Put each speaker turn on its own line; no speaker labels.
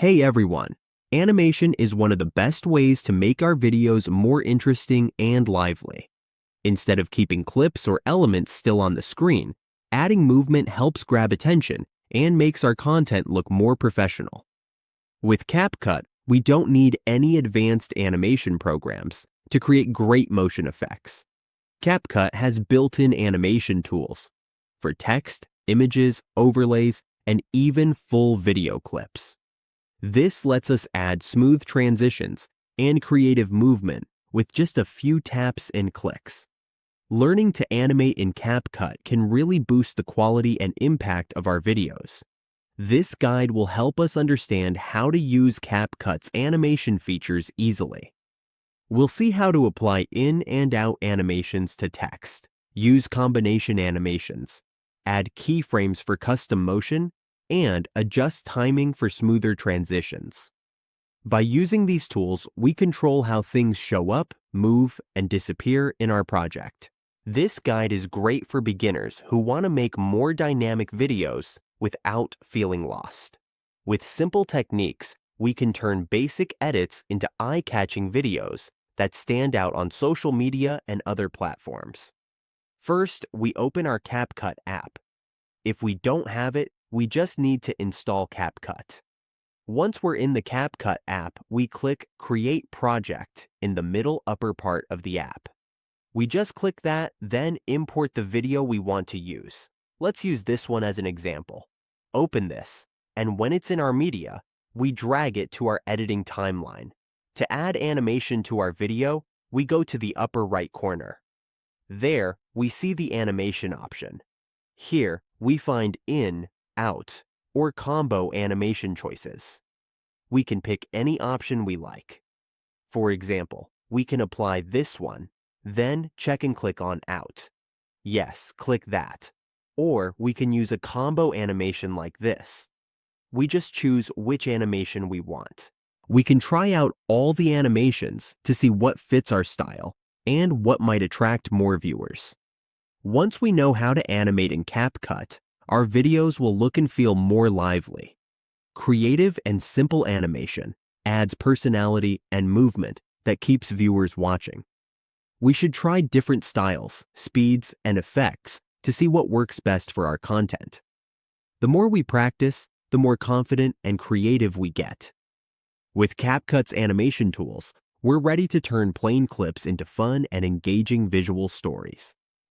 Hey everyone! Animation is one of the best ways to make our videos more interesting and lively. Instead of keeping clips or elements still on the screen, adding movement helps grab attention and makes our content look more professional. With CapCut, we don't need any advanced animation programs to create great motion effects. CapCut has built-in animation tools for text, images, overlays, and even full video clips. This lets us add smooth transitions and creative movement with just a few taps and clicks. Learning to animate in CapCut can really boost the quality and impact of our videos. This guide will help us understand how to use CapCut's animation features easily. We'll see how to apply in and out animations to text, use combination animations, add keyframes for custom motion, and adjust timing for smoother transitions. By using these tools, we control how things show up, move, and disappear in our project. This guide is great for beginners who want to make more dynamic videos without feeling lost. With simple techniques, we can turn basic edits into eye-catching videos that stand out on social media and other platforms. First, we open our CapCut app. If we don't have it, we just need to install CapCut. Once we're in the CapCut app, we click Create Project in the middle upper part of the app. We just click that, then import the video we want to use. Let's use this one as an example. Open this, and when it's in our media, we drag it to our editing timeline. To add animation to our video, we go to the upper right corner. There, we see the animation option. Here, we find in, out, or combo animation choices. We can pick any option we like. For example, we can apply this one, then check and click on out. Yes, click that. Or we can use a combo animation like this. We just choose which animation we want. We can try out all the animations to see what fits our style and what might attract more viewers. Once we know how to animate in CapCut, our videos will look and feel more lively. Creative and simple animation adds personality and movement that keeps viewers watching. We should try different styles, speeds, and effects to see what works best for our content. The more we practice, the more confident and creative we get. With CapCut's animation tools, we're ready to turn plain clips into fun and engaging visual stories.